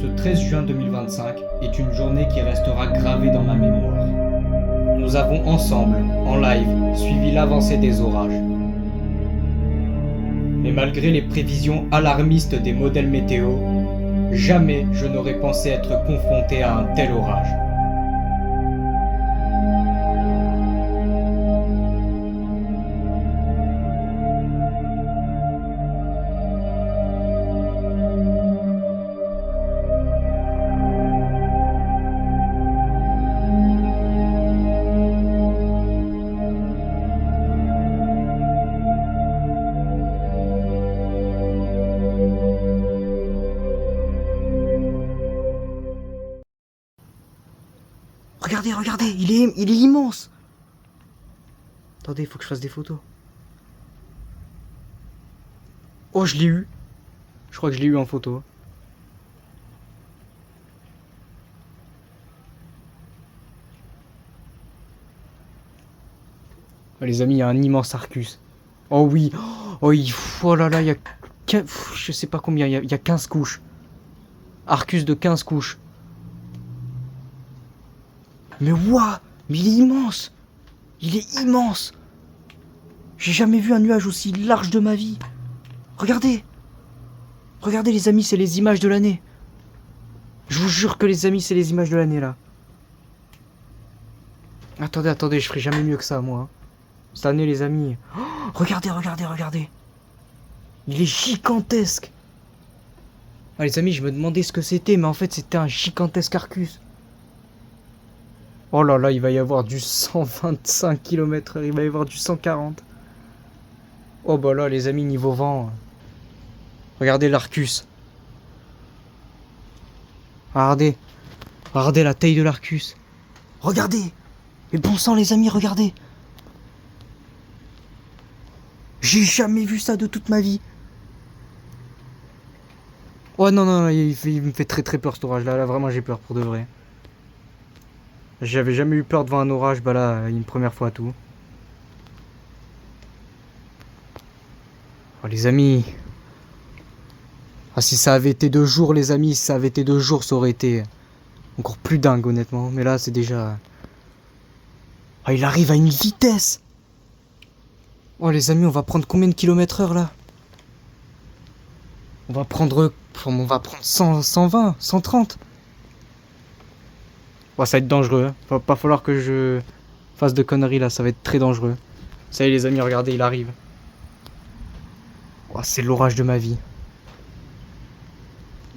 Ce 13 juin 2025 est une journée qui restera gravée dans ma mémoire. Nous avons ensemble, en live, suivi l'avancée des orages. Mais malgré les prévisions alarmistes des modèles météo, jamais je n'aurais pensé être confronté à un tel orage. Regardez, regardez, il est immense. Attendez, il faut que je fasse des photos. Oh, je l'ai eu. Je crois que je l'ai eu en photo. Oh, les amis, il y a un immense Arcus. Oh oui. Oh, oh là là, il y a... Je sais pas combien, il y a 15 couches. Arcus de 15 couches. Mais waouh! Mais il est immense! Il est immense! J'ai jamais vu un nuage aussi large de ma vie. Regardez! Regardez les amis, c'est les images de l'année. Je vous jure que les amis, c'est les images de l'année là. Attendez, attendez, je ferai jamais mieux que ça moi. Cette année les amis. Oh, regardez, regardez, regardez. Il est gigantesque. Ah, les amis, je me demandais ce que c'était, mais en fait c'était un gigantesque Arcus. Oh là là, il va y avoir du 125 km/h, il va y avoir du 140. Oh bah là, les amis, niveau vent. Regardez l'Arcus. Regardez. Regardez la taille de l'Arcus. Regardez. Mais bon sang, les amis, regardez. J'ai jamais vu ça de toute ma vie. Oh non, non, il me fait très très peur cet orage là. Là, vraiment, j'ai peur pour de vrai. J'avais jamais eu peur devant un orage, bah là, une première fois à tout. Oh les amis. Ah si ça avait été 2 jours les amis, si ça avait été 2 jours, ça aurait été encore plus dingue honnêtement. Mais là c'est déjà... Ah il arrive à une vitesse. Oh les amis, on va prendre combien de kilomètres/heure là? On va prendre 100, 120, 130. Oh, ça va être dangereux, hein. Va pas falloir que je fasse de conneries là, ça va être très dangereux. Ça y est les amis, regardez, il arrive. Oh, c'est l'orage de ma vie.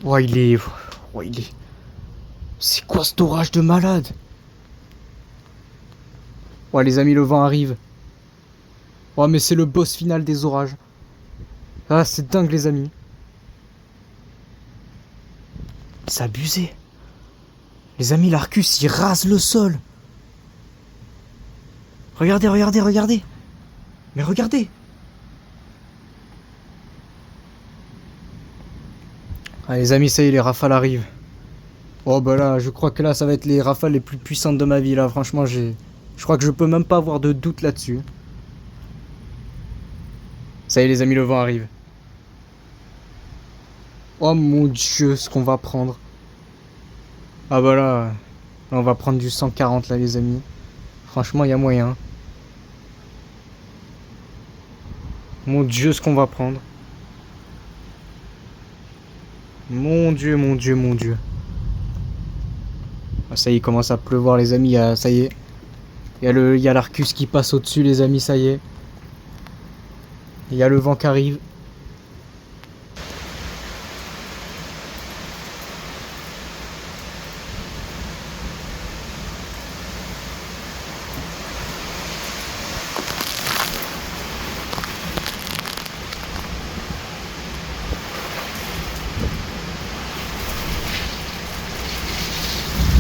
Oh, il est... Oh, il est... C'est quoi cet orage de malade? Oh, les amis, le vent arrive. Oh, mais c'est le boss final des orages. Ah, c'est dingue, les amis. C'est abusé. Les amis, l'Arcus, il rase le sol. Regardez, regardez, regardez. Mais regardez. Ah, les amis, ça y est, les rafales arrivent. Oh, bah là, je crois que là, ça va être les rafales les plus puissantes de ma vie, là. Franchement, je crois que je peux même pas avoir de doute là-dessus. Ça y est, les amis, le vent arrive. Oh mon Dieu, ce qu'on va prendre. Ah bah là, on va prendre du 140 là les amis. Franchement, il y a moyen. Mon Dieu, ce qu'on va prendre. Mon Dieu, mon Dieu, mon Dieu. Ah, ça y est, il commence à pleuvoir les amis. Ça y est. Il y a l'Arcus qui passe au-dessus les amis, ça y est. Il y a le vent qui arrive.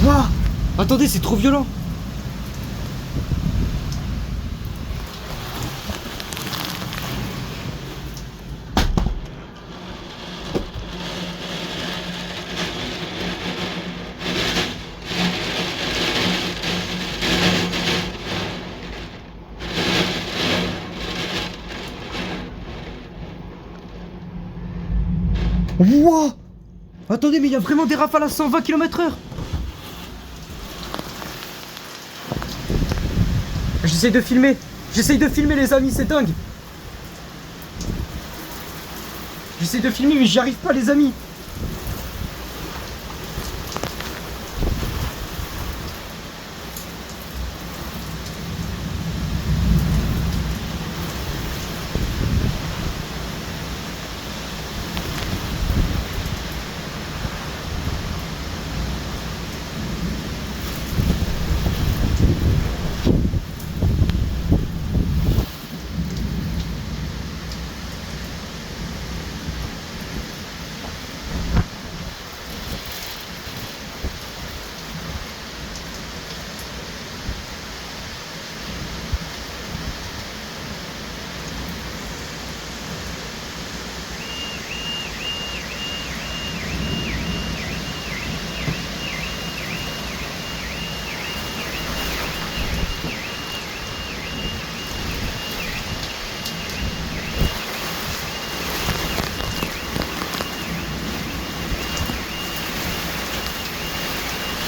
Wouah! Attendez, c'est trop violent! Wouah! Attendez, mais il y a vraiment des rafales à 120 km/h. J'essaye de filmer. J'essaye de filmer, les amis, c'est dingue. J'essaye de filmer, mais j'y arrive pas, les amis.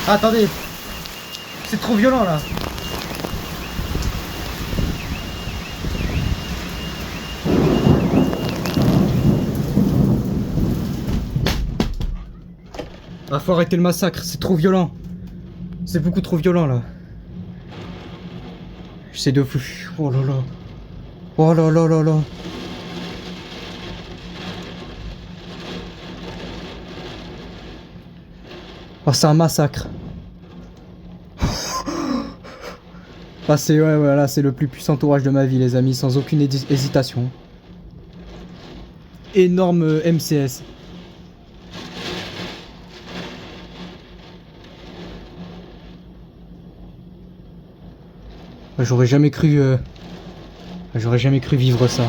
Attendez, c'est trop violent là. Ah, faut arrêter le massacre, c'est trop violent. C'est beaucoup trop violent là. J'essaie de fou. Oh là là. Oh là là là là. Oh, c'est un massacre. Ah, c'est ouais, là, c'est le plus puissant orage de ma vie, les amis, sans aucune hésitation. Énorme MCS. J'aurais jamais cru vivre ça.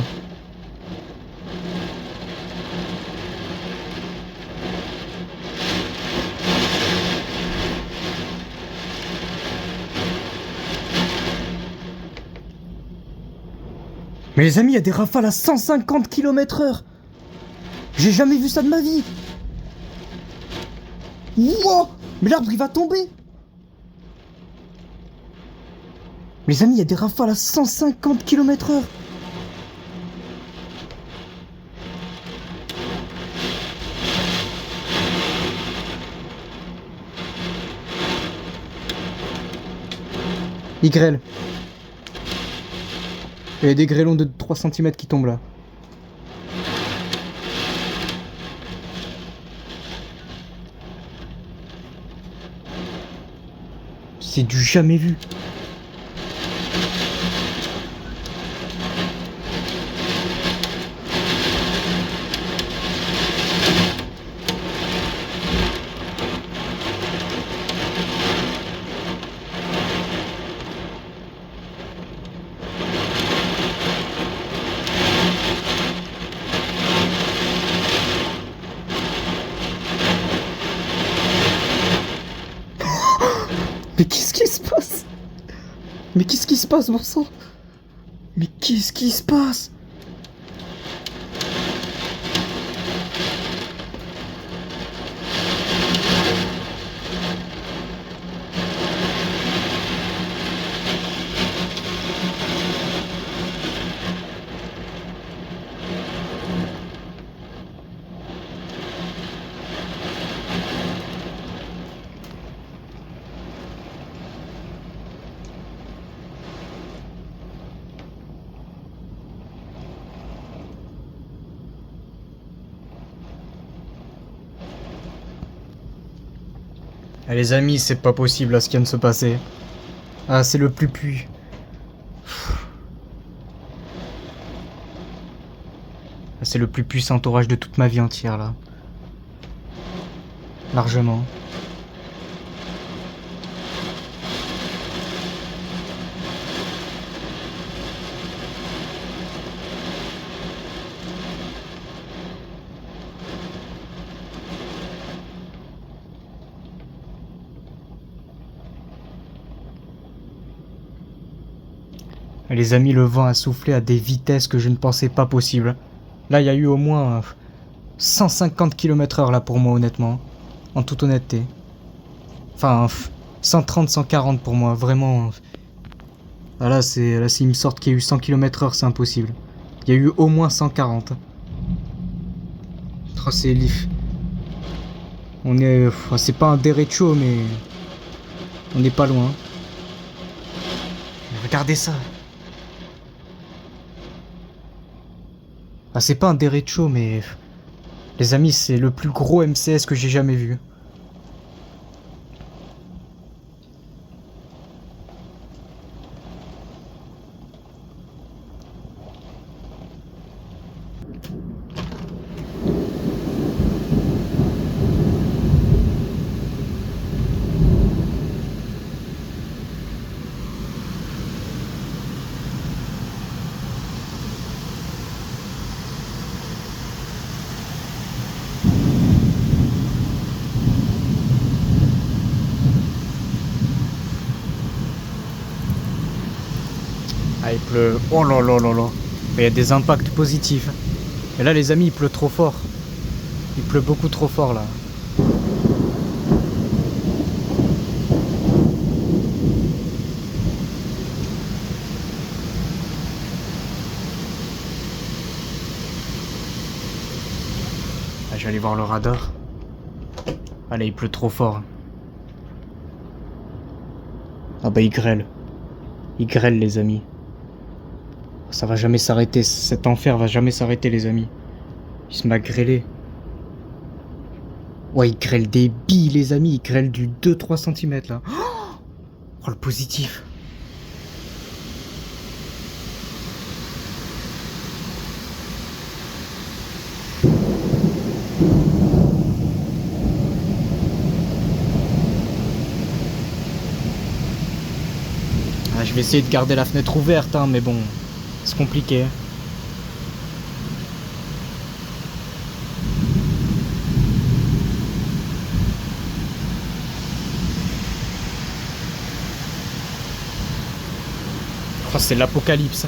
Mais les amis, il y a des rafales à 150 km/h. J'ai jamais vu ça de ma vie. Wow! Mais l'arbre, il va tomber. Les amis, il y a des rafales à 150 km/h. Il grêle. Il y a des grêlons de 3 cm qui tombent là. C'est du jamais vu. Mais qu'est-ce qui se passe? Mais qu'est-ce qui se passe, bon sang? Mais qu'est-ce qui se passe? Ah, les amis, c'est pas possible là ce qui vient de se passer. Ah, c'est le plus. Ah, c'est le plus puissant orage de toute ma vie entière là. Largement. Les amis, le vent a soufflé à des vitesses que je ne pensais pas possibles. Là, il y a eu au moins 150 km/h là pour moi, honnêtement. En toute honnêteté. Enfin, 130, 140 pour moi, vraiment. Ah là, s'ils me sortent qu'il y a eu 100 km/h, c'est impossible. Il y a eu au moins 140. Oh, c'est l'if. On est... c'est pas un derecho, mais... On n'est pas loin. Regardez ça. Ah, c'est pas un derecho, mais... Les amis, c'est le plus gros MCS que j'ai jamais vu. Ah, il pleut. Oh là là là là. Il y a des impacts positifs. Et là, les amis, il pleut trop fort. Il pleut beaucoup trop fort là. Ah, je vais aller voir le radar. Allez, il pleut trop fort. Ah bah il grêle. Il grêle, les amis. Ça va jamais s'arrêter. Cet enfer va jamais s'arrêter, les amis. Il se m'a grêlé. Ouais, il grêle des billes, les amis. Il grêle du 2-3 cm là. Oh, le positif. Ah, je vais essayer de garder la fenêtre ouverte, hein, mais bon, c'est compliqué. Oh, c'est l'apocalypse.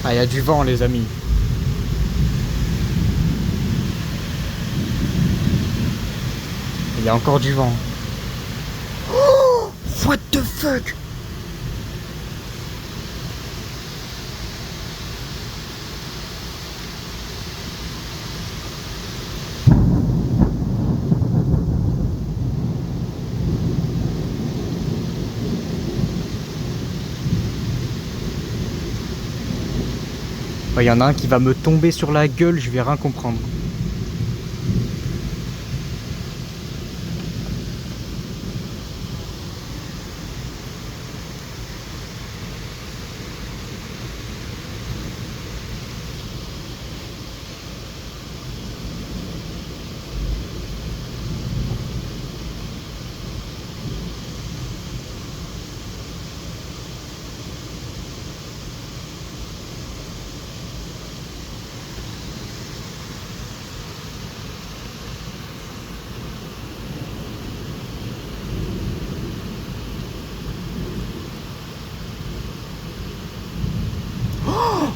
Ah, il y a du vent, les amis. Il y a encore du vent. Oh, what the fuck? Il y en a un qui va me tomber sur la gueule, je vais rien comprendre.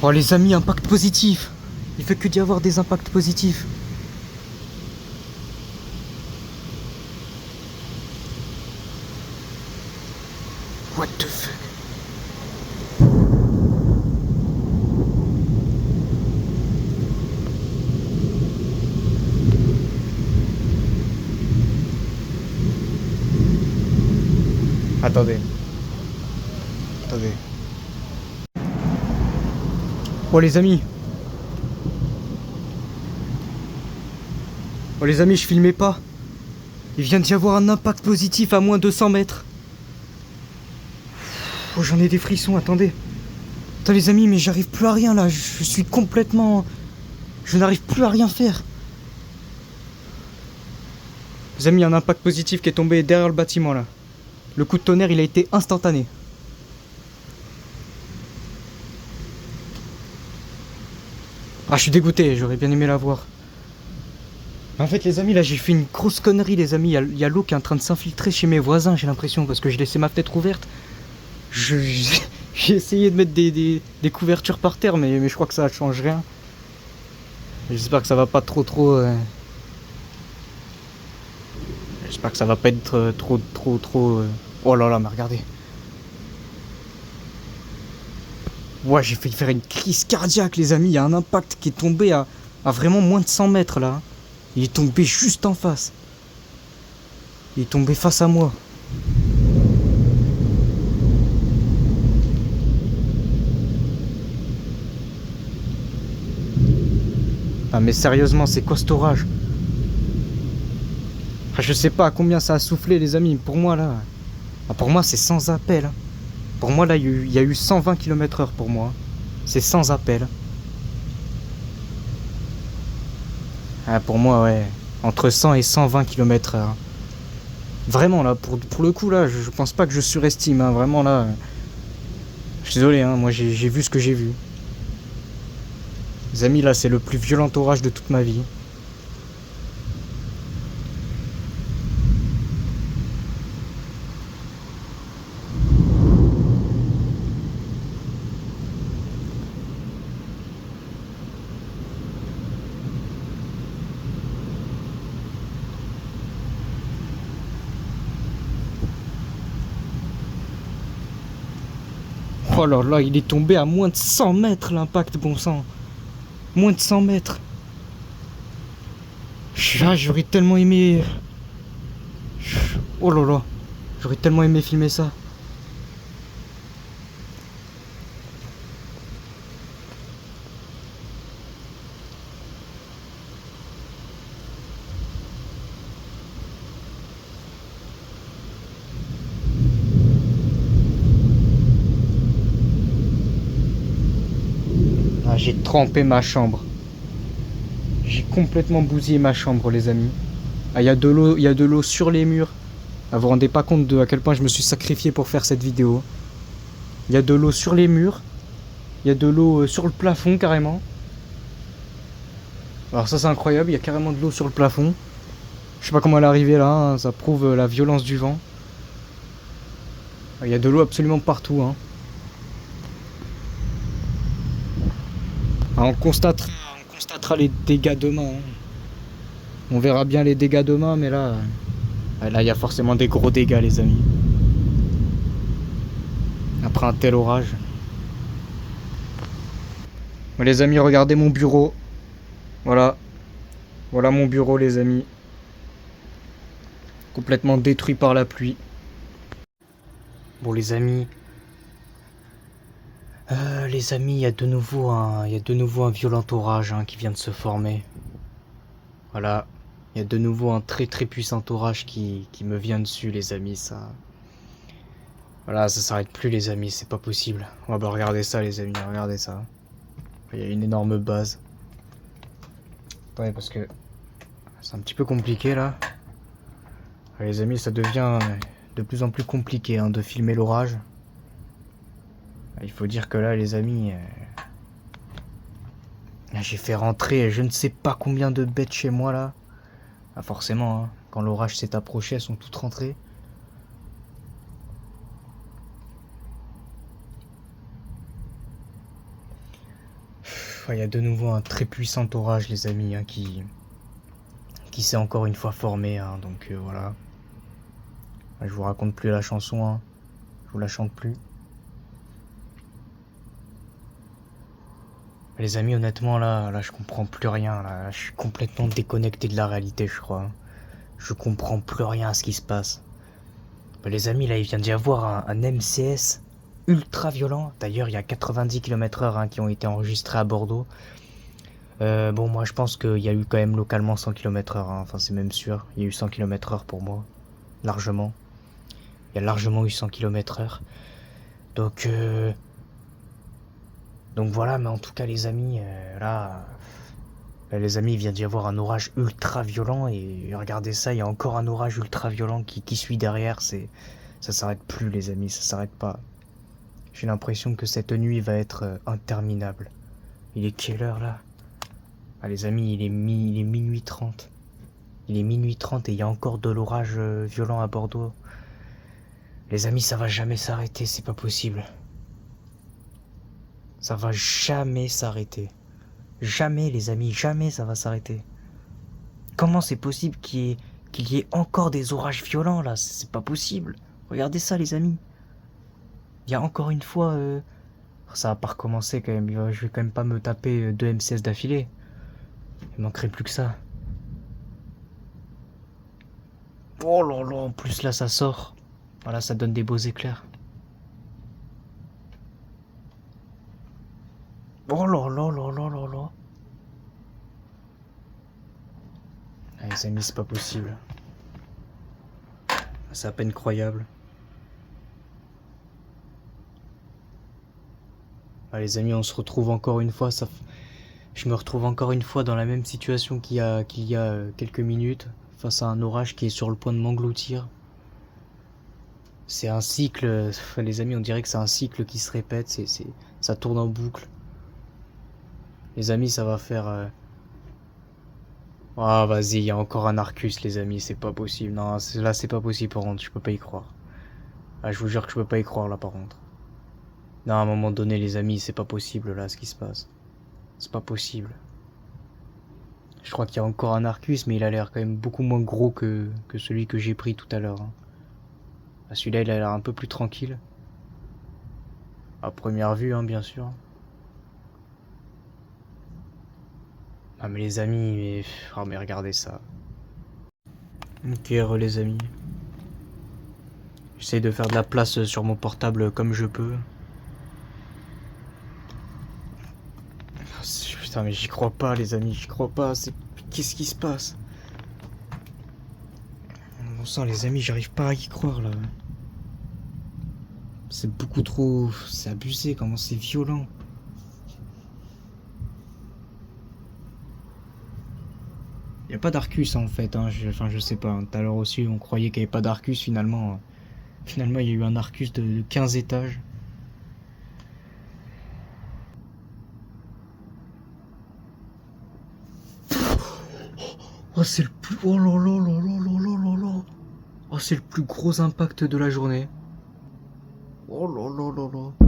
Oh les amis, impact positif. Il fait que d'y avoir des impacts positifs. What the fuck? Attendez. Attendez. Oh les amis. Oh les amis, je filmais pas. Il vient d'y avoir un impact positif à moins de 100 mètres. Oh, j'en ai des frissons, attendez. Putain les amis, mais j'arrive plus à rien là, je suis complètement... Je n'arrive plus à rien faire. Les amis, il y a un impact positif qui est tombé derrière le bâtiment là. Le coup de tonnerre, il a été instantané. Ah, je suis dégoûté, j'aurais bien aimé la voir. En fait, les amis, là, j'ai fait une grosse connerie, les amis. Il y a l'eau qui est en train de s'infiltrer chez mes voisins, j'ai l'impression, parce que je laissais ma fenêtre ouverte. J'ai essayé de mettre des couvertures par terre, mais je crois que ça ne change rien. J'espère que ça va pas trop... J'espère que ça va pas être trop... Oh là là, mais regardez. Ouais, j'ai failli faire une crise cardiaque, les amis. Il y a un impact qui est tombé à vraiment moins de 100 mètres, là. Il est tombé juste en face. Il est tombé face à moi. Ah mais sérieusement, c'est quoi cet orage? Ah, je sais pas à combien ça a soufflé, les amis. Pour moi, là... Ah, pour moi, c'est sans appel. Hein. Pour moi, là, il y a eu 120 km/h pour moi. C'est sans appel. Ah, pour moi, ouais. Entre 100 et 120 km/h. Vraiment, là, pour le coup, là, je pense pas que je surestime. Hein. Vraiment, là... Je suis désolé, hein. Moi, j'ai vu ce que j'ai vu. Les amis, là, c'est le plus violent orage de toute ma vie. Oh là là, il est tombé à moins de 100 mètres l'impact, bon sang. Moins de 100 mètres. Ah, j'aurais tellement aimé... Oh là là, j'aurais tellement aimé filmer ça. Ah, j'ai trempé ma chambre. J'ai complètement bousillé ma chambre, les amis. Ah, il y a de l'eau sur les murs. Ah, vous vous rendez pas compte de à quel point je me suis sacrifié pour faire cette vidéo. Il y a de l'eau sur les murs. Il y a de l'eau sur le plafond, carrément. Alors ça, c'est incroyable. Il y a carrément de l'eau sur le plafond. Je sais pas comment elle est arrivée là. Hein. Ça prouve la violence du vent. Ah, il y a de l'eau absolument partout. Hein. Ah, on constatera les dégâts demain. Hein. On verra bien les dégâts demain, mais là... Là, il y a forcément des gros dégâts, les amis. Après un tel orage. Mais les amis, regardez mon bureau. Voilà. Voilà mon bureau, les amis. Complètement détruit par la pluie. Bon, les amis... il y a de nouveau un violent orage hein, qui vient de se former. Voilà. Il y a de nouveau un très très puissant orage qui me vient dessus, les amis, ça... Voilà, ça s'arrête plus, les amis, c'est pas possible. Oh bah regardez ça, les amis, regardez ça. Il y a une énorme base. Ouais, parce que... C'est un petit peu compliqué, là. Les amis, ça devient de plus en plus compliqué hein, de filmer l'orage. Il faut dire que là, les amis... J'ai fait rentrer je ne sais pas combien de bêtes chez moi, là. Ah, forcément, hein, quand l'orage s'est approché, elles sont toutes rentrées. Il y a de nouveau un très puissant orage, les amis, hein, qui s'est encore une fois formé. Hein, donc voilà. Je vous raconte plus la chanson. Hein. Je vous la chante plus. Les amis, honnêtement, là, je comprends plus rien. Là, je suis complètement déconnecté de la réalité, je crois. Je comprends plus rien à ce qui se passe. Les amis, là, il vient d'y avoir un MCS ultra violent. D'ailleurs, il y a 90 km/h hein, qui ont été enregistrés à Bordeaux. Bon, moi, je pense qu'il y a eu quand même localement 100 km/h. Hein. Enfin, c'est même sûr. Il y a eu 100 km/h pour moi. Largement. Il y a largement eu 100 km/h. Donc, Donc voilà, mais en tout cas les amis, là, les amis, il vient d'y avoir un orage ultra violent et regardez ça, il y a encore un orage ultra violent qui suit derrière. Ça s'arrête plus les amis, ça s'arrête pas. J'ai l'impression que cette nuit va être interminable. Il est quelle heure là? Ah les amis, il est minuit 30. Il est minuit 30 et il y a encore de l'orage violent à Bordeaux. Les amis, ça va jamais s'arrêter, c'est pas possible. Ça va jamais s'arrêter. Jamais les amis, jamais ça va s'arrêter. Comment c'est possible qu'il y ait encore des orages violents là? C'est pas possible. Regardez ça les amis. Il y a encore une fois... Ça va pas recommencer quand même. Je vais quand même pas me taper 2 M16 d'affilée. Il manquerait plus que ça. Oh là là, en plus là ça sort. Voilà, ça donne des beaux éclairs. Oh là là là là là là. Ah, les amis, c'est pas possible. C'est à peine croyable. Ah, les amis, on se retrouve encore une fois. Je me retrouve encore une fois dans la même situation qu'il y a quelques minutes, face à un orage qui est sur le point de m'engloutir. C'est un cycle, les amis, on dirait que c'est un cycle qui se répète, ça tourne en boucle. Les amis, ça va faire... Ah, vas-y, il y a encore un Arcus, les amis, c'est pas possible. Non, là, c'est pas possible, par contre, je peux pas y croire. Ah, je vous jure que je peux pas y croire, là, par contre. Non, à un moment donné, les amis, c'est pas possible, là, ce qui se passe. C'est pas possible. Je crois qu'il y a encore un Arcus, mais il a l'air quand même beaucoup moins gros que celui que j'ai pris tout à l'heure. Hein. Ah, celui-là, il a l'air un peu plus tranquille. À première vue, hein, bien sûr. Ah, mais les amis, mais... Oh, mais regardez ça. Ok, les amis. J'essaie de faire de la place sur mon portable comme je peux. Putain, mais j'y crois pas, les amis, j'y crois pas. Qu'est-ce qui se passe? Bon sang, les amis, j'arrive pas à y croire, là. C'est beaucoup trop... C'est abusé, comment c'est violent. Il n'y a pas d'Arcus, en fait, hein. Enfin, je sais pas. Hein. Tout à l'heure aussi, on croyait qu'il n'y avait pas d'Arcus, finalement. Finalement, il y a eu un Arcus de 15 étages. Oh, c'est le plus... Oh là là là là là là là là. Oh, c'est le plus gros impact de la journée. Oh là là là là.